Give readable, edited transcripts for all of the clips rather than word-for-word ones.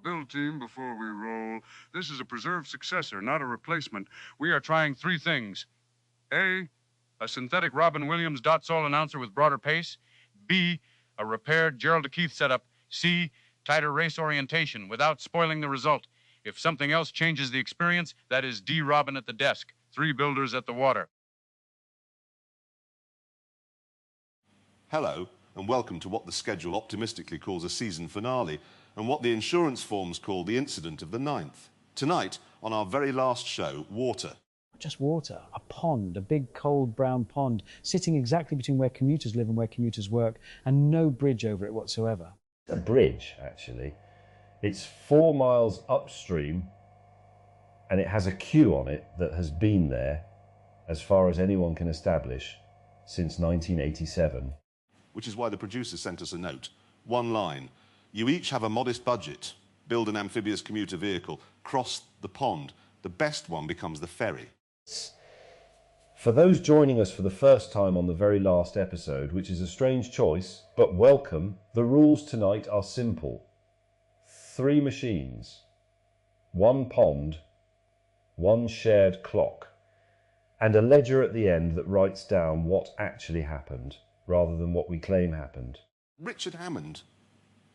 Build team before we roll. This is a preserved successor, not a replacement. We are trying three things. A synthetic Robin.Sol announcer with broader pace. B, a repaired Gerald Keith setup. C, tighter race orientation without spoiling the result. If something else changes the experience, that is D. Robin at the desk. 3 builders at the water. Hello, and welcome to what the schedule optimistically calls a season finale, and what the insurance forms call the incident of the 9th. Tonight, on our very last show, water. Just water, a pond, a big cold brown pond, sitting exactly between where commuters live and where commuters work, and no bridge over it whatsoever. A bridge, actually. It's 4 miles upstream, and it has a queue on it that has been there, as far as anyone can establish, since 1987. Which is why the producer sent us a note. One line. You each have a modest budget. Build an amphibious commuter vehicle. Cross the pond. The best one becomes the ferry. For those joining us for the first time on the very last episode, which is a strange choice, but welcome, the rules tonight are simple. 3 machines, 1 pond, 1 shared clock, and a ledger at the end that writes down what actually happened, rather than what we claim happened. Richard Hammond,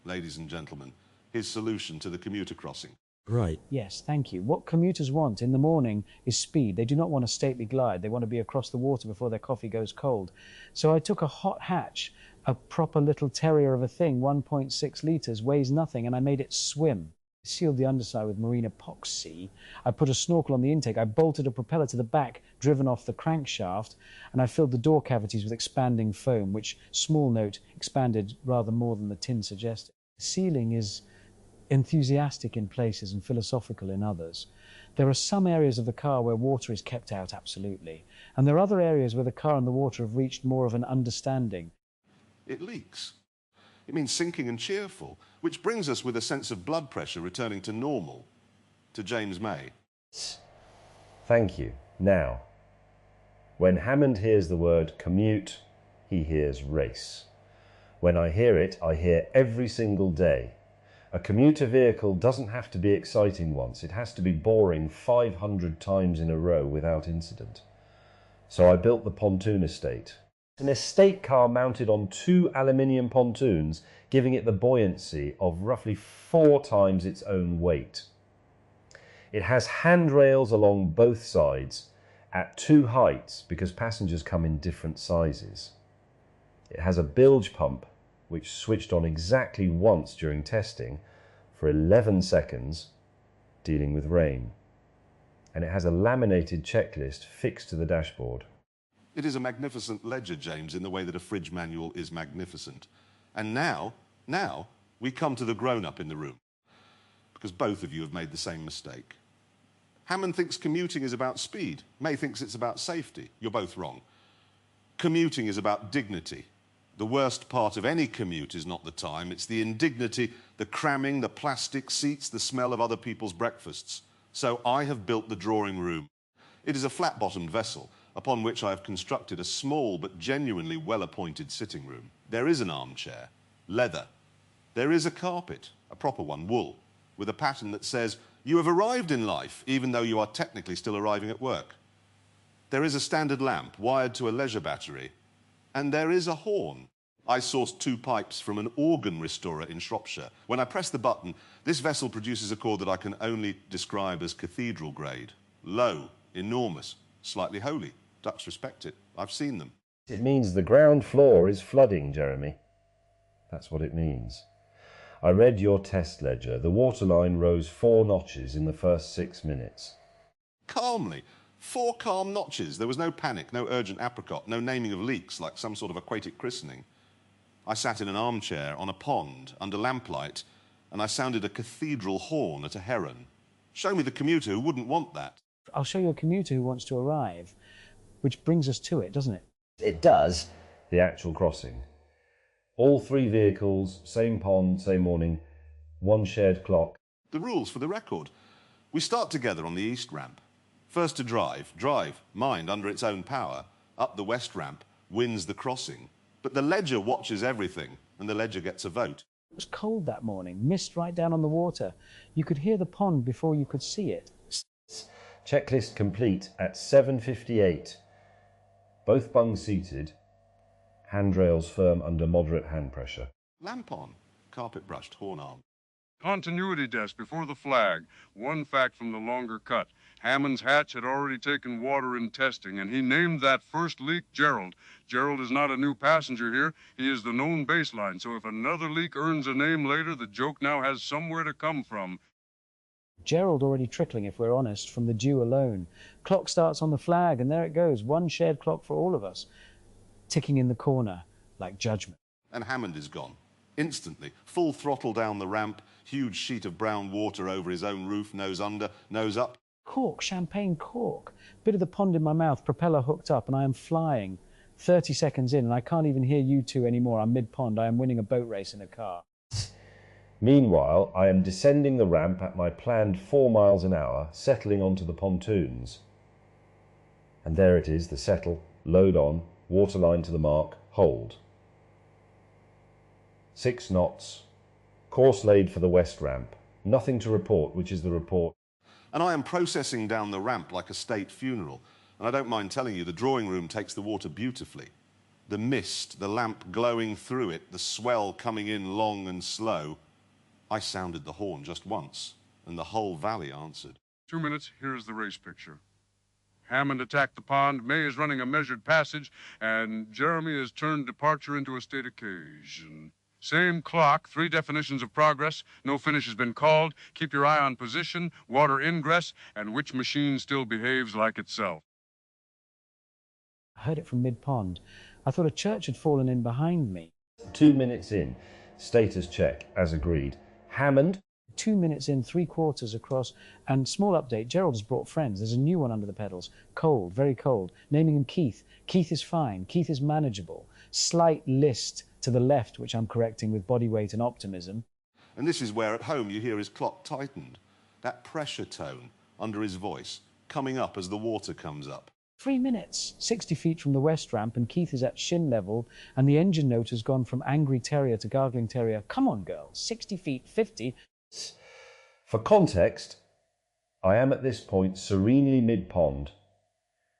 ladies and gentlemen, his solution to the commuter crossing. Right. Yes, thank you. What commuters want in the morning is speed. They do not want a stately glide. They want to be across the water before their coffee goes cold. So I took a hot hatch, a proper little terrier of a thing, 1.6 litres, weighs nothing, and I made it swim. I sealed the underside with marine epoxy. I put a snorkel on the intake. I bolted a propeller to the back, driven off the crankshaft, and I filled the door cavities with expanding foam, which, small note, expanded rather more than the tin suggested. The ceiling is enthusiastic in places and philosophical in others. There are some areas of the car where water is kept out absolutely, and there are other areas where the car and the water have reached more of an understanding. It leaks. It means sinking and cheerful, which brings us with a sense of blood pressure returning to normal, to James May. Thank you. Now, when Hammond hears the word commute, he hears race. When I hear it, I hear every single day. A commuter vehicle doesn't have to be exciting once, it has to be boring 500 times in a row without incident. So I built the pontoon estate. An estate car mounted on 2 aluminium pontoons, giving it the buoyancy of roughly 4 times its own weight. It has handrails along both sides at 2 heights because passengers come in different sizes. It has a bilge pump which switched on exactly once during testing for 11 seconds, dealing with rain. And it has a laminated checklist fixed to the dashboard. It is a magnificent ledger, James, in the way that a fridge manual is magnificent. And now we come to the grown-up in the room, because both of you have made the same mistake. Hammond thinks commuting is about speed. May thinks it's about safety. You're both wrong. Commuting is about dignity. The worst part of any commute is not the time, it's the indignity, the cramming, the plastic seats, the smell of other people's breakfasts. So I have built the drawing room. It is a flat-bottomed vessel, upon which I have constructed a small but genuinely well-appointed sitting room. There is an armchair, leather. There is a carpet, a proper one, wool, with a pattern that says, you have arrived in life, even though you are technically still arriving at work. There is a standard lamp wired to a leisure battery, and there is a horn. I sourced 2 pipes from an organ restorer in Shropshire. When I press the button, this vessel produces a chord that I can only describe as cathedral grade. Low, enormous, slightly holy. Ducks respect it. I've seen them. It means the ground floor is flooding, Jeremy. That's what it means. I read your test ledger. The waterline rose 4 notches in the first 6 minutes. Calmly. 4 calm notches. There was no panic, no urgent apricot, no naming of leaks like some sort of aquatic christening. I sat in an armchair on a pond under lamplight, and I sounded a cathedral horn at a heron. Show me the commuter who wouldn't want that. I'll show you a commuter who wants to arrive, which brings us to it, doesn't it? It does. The actual crossing. All 3 vehicles, same pond, same morning, 1 shared clock. The rules for the record. We start together on the east ramp. First to drive, mind under its own power, up the west ramp, wins the crossing. But the ledger watches everything, and the ledger gets a vote. It was cold that morning, mist right down on the water. You could hear the pond before you could see it. Checklist complete at 7:58. Both bungs seated, handrails firm under moderate hand pressure. Lamp on, carpet brushed, horn arm. Continuity desk before the flag. One fact from the longer cut. Hammond's hatch had already taken water in testing, and he named that first leak Gerald. Gerald is not a new passenger here. He is the known baseline, so if another leak earns a name later, the joke now has somewhere to come from. Gerald already trickling, if we're honest, from the dew alone. Clock starts on the flag, and there it goes. One shared clock for all of us, ticking in the corner like judgment. And Hammond is gone. Instantly, full throttle down the ramp, huge sheet of brown water over his own roof, nose under, nose up. Cork, champagne cork. Bit of the pond in my mouth, propeller hooked up, and I am flying. 30 seconds in, and I can't even hear you two anymore. I'm mid-pond. I am winning a boat race in a car. Meanwhile, I am descending the ramp at my planned 4 miles an hour, settling onto the pontoons. And there it is, the settle, load on, waterline to the mark, hold. 6 knots, course laid for the west ramp. Nothing to report, which is the report. And I am processing down the ramp like a state funeral. And I don't mind telling you, the drawing room takes the water beautifully. The mist, the lamp glowing through it, the swell coming in long and slow. I sounded the horn just once, and the whole valley answered. 2 minutes, here's the race picture. Hammond attacked the pond, May is running a measured passage, and Jeremy has turned departure into a state occasion. Same clock, 3 definitions of progress, no finish has been called, keep your eye on position, water ingress, and which machine still behaves like itself. I heard it from mid-pond. I thought a church had fallen in behind me. 2 minutes in, status check, as agreed. Hammond. 2 minutes in, 3/4 across, and small update, Gerald has brought friends. There's a new one under the pedals. Cold, very cold. Naming him Keith. Keith is fine. Keith is manageable. Slight list to the left, which I'm correcting with body weight and optimism. And this is where at home you hear his clock tightened. That pressure tone under his voice coming up as the water comes up. 3 minutes, 60 feet from the west ramp, and Keith is at shin level, and the engine note has gone from angry terrier to gargling terrier. Come on, girl, 60 feet, 50. For context, I am at this point serenely mid-pond.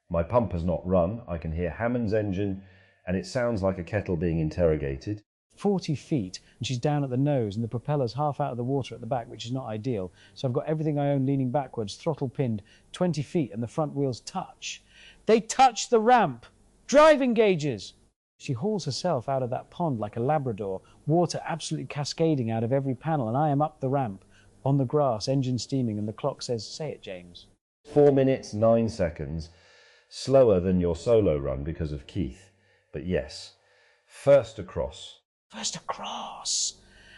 My pump has not run. I can hear Hammond's engine, and it sounds like a kettle being interrogated. 40 feet, and she's down at the nose, and the propeller's half out of the water at the back, which is not ideal. So I've got everything I own leaning backwards, throttle pinned, 20 feet, and the front wheels touch. They touch the ramp! Driving gauges! She hauls herself out of that pond like a Labrador, water absolutely cascading out of every panel, and I am up the ramp, on the grass, engine steaming, and the clock says, say it, James. 4 minutes, 9 seconds. Slower than your solo run because of Keith. But yes, first across. First across!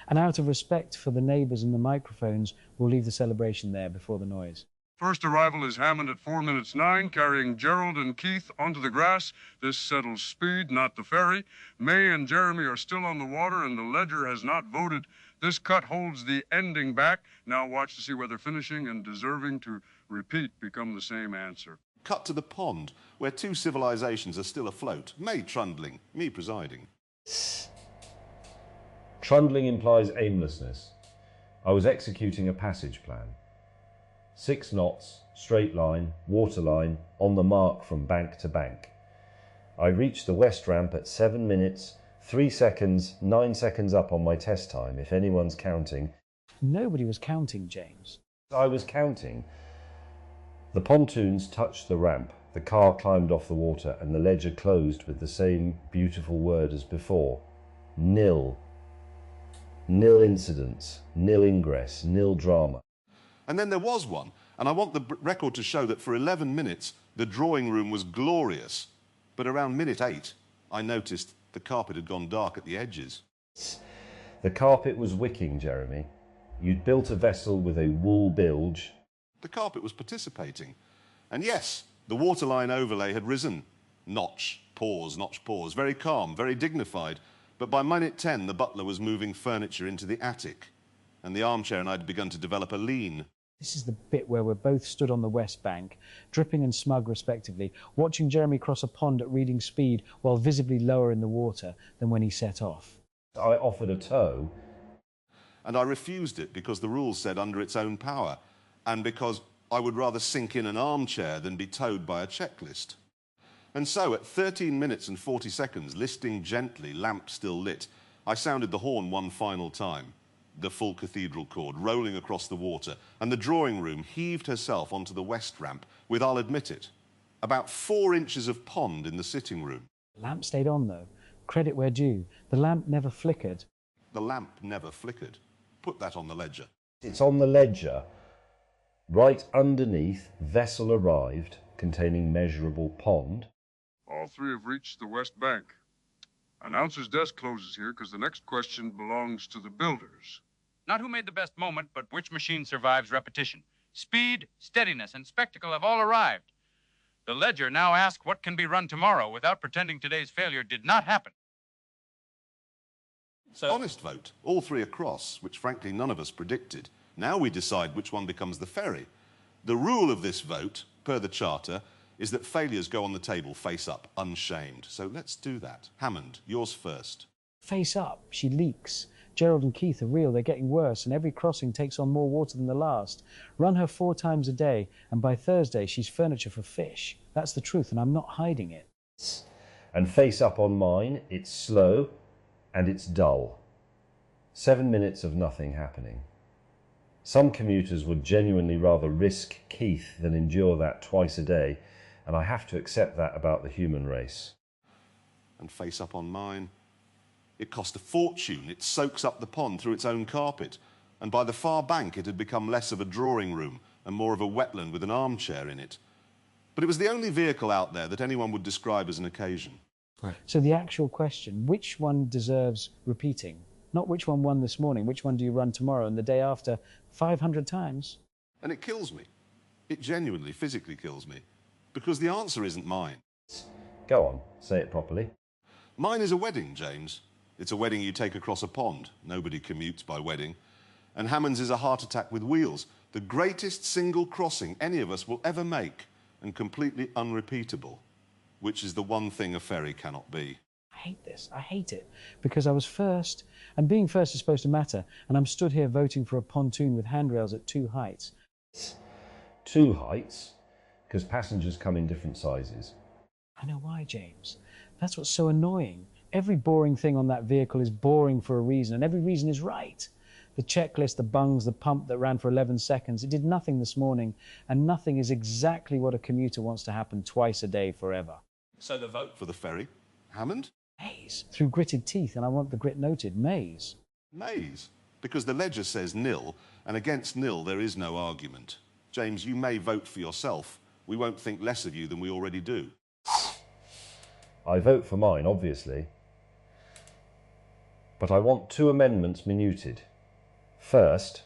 And out of respect for the neighbours and the microphones, we'll leave the celebration there before the noise. First arrival is Hammond at 4 minutes 9, carrying Gerald and Keith onto the grass. This settles speed, not the ferry. May and Jeremy are still on the water, and the ledger has not voted. This cut holds the ending back. Now watch to see whether finishing and deserving to repeat become the same answer. Cut to the pond, where 2 civilizations are still afloat. May trundling, me presiding. Trundling implies aimlessness. I was executing a passage plan. 6 knots, straight line, waterline, on the mark from bank to bank. I reached the west ramp at 7 minutes, 3 seconds, 9 seconds up on my test time, if anyone's counting. Nobody was counting, James. I was counting. The pontoons touched the ramp, the car climbed off the water, and the ledger closed with the same beautiful word as before. Nil. Nil incidents, nil ingress, nil drama. And then there was one, and I want the record to show that for 11 minutes, the drawing room was glorious. But around minute 8, I noticed the carpet had gone dark at the edges. The carpet was wicking, Jeremy. You'd built a vessel with a wool bilge. The carpet was participating. And yes, the waterline overlay had risen. Notch, pause, very calm, very dignified. But by minute 10, the butler was moving furniture into the attic, and the armchair and I had begun to develop a lean. This is the bit where we're both stood on the west bank, dripping and smug respectively, watching Jeremy cross a pond at reading speed while visibly lower in the water than when he set off. I offered a tow. and I refused it because the rules said under its own power, and because I would rather sink in an armchair than be towed by a checklist. And so at 13 minutes and 40 seconds, listing gently, lamp still lit, I sounded the horn one final time, the full cathedral chord rolling across the water, and the drawing room heaved herself onto the west ramp with, I'll admit it, about 4 inches of pond in the sitting room. The lamp stayed on, though. Credit where due. The lamp never flickered. The lamp never flickered. Put that on the ledger. It's on the ledger, right underneath vessel arrived containing measurable pond. All three have reached the west bank. Announcer's desk closes here because the next question belongs to the builders. Not who made the best moment, but which machine survives repetition. Speed, steadiness, and spectacle have all arrived. The ledger now asks what can be run tomorrow without pretending today's failure did not happen. So, honest vote, all three across, which frankly none of us predicted. Now we decide which one becomes the ferry. The rule of this vote, per the charter, is that failures go on the table face up, unshamed. So let's do that. Hammond, yours first. Face up, she leaks. Gerald and Keith are real, they're getting worse, and every crossing takes on more water than the last. Run her 4 times a day, and by Thursday she's furniture for fish. That's the truth, and I'm not hiding it. And face up on mine, it's slow and it's dull. 7 minutes of nothing happening. Some commuters would genuinely rather risk Keith than endure that twice a day, and I have to accept that about the human race. And face up on mine. It cost a fortune. It soaks up the pond through its own carpet. And by the far bank, it had become less of a drawing room and more of a wetland with an armchair in it. But it was the only vehicle out there that anyone would describe as an occasion. Right. So the actual question, which one deserves repeating? Not which one won this morning, which one do you run tomorrow and the day after 500 times? And it kills me. It genuinely, physically kills me. Because the answer isn't mine. Go on, say it properly. Mine is a wedding, James. It's a wedding you take across a pond. Nobody commutes by wedding. And Hammond's is a heart attack with wheels. The greatest single crossing any of us will ever make, and completely unrepeatable, which is the one thing a ferry cannot be. I hate this. I hate it. Because I was first, and being first is supposed to matter, and I'm stood here voting for a pontoon with handrails at 2 heights. 2 heights? Because passengers come in different sizes. I know why, James. That's what's so annoying. Every boring thing on that vehicle is boring for a reason, and every reason is right. The checklist, the bungs, the pump that ran for 11 seconds, it did nothing this morning, and nothing is exactly what a commuter wants to happen twice a day forever. so the vote For the ferry, Hammond? Maze. Through gritted teeth, and I want the grit noted. Maze. Maze. Because the ledger says nil, and against nil there is no argument. James, you may vote for yourself. We won't think less of you than we already do. I vote for mine, obviously. But I want 2 amendments minuted. First,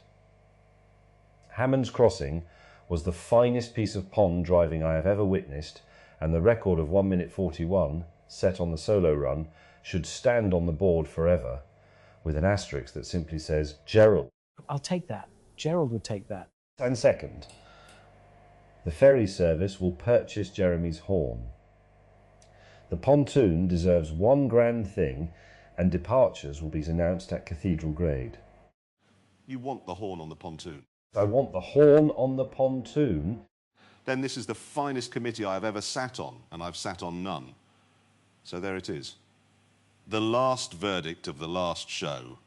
Hammond's Crossing was the finest piece of pond driving I have ever witnessed, and the record of 1 minute 41, set on the solo run, should stand on the board forever, with an asterisk that simply says, Gerald. I'll take that. Gerald would take that. And second, the ferry service will purchase Jeremy's horn. The pontoon deserves one grand thing, and departures will be announced at cathedral grade. You want the horn on the pontoon. I want the horn on the pontoon. Then this is the finest committee I have ever sat on, and I've sat on none. So there it is. The last verdict of the last show.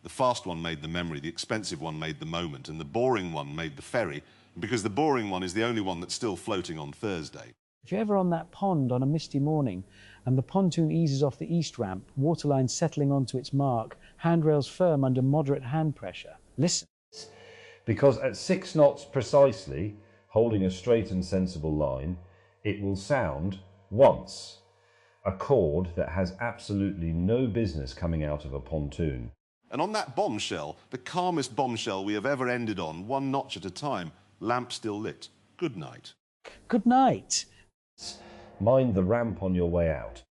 The fast one made the memory, the expensive one made the moment, and the boring one made the ferry, because the boring one is the only one that's still floating on Thursday. If you're ever on that pond on a misty morning and the pontoon eases off the east ramp, waterline settling onto its mark, handrails firm under moderate hand pressure, listen. Because at 6 knots precisely, holding a straight and sensible line, it will sound once a chord that has absolutely no business coming out of a pontoon. And on that bombshell, the calmest bombshell we have ever ended on, 1 notch at a time, lamp still lit. Good night. Good night. Mind the ramp on your way out.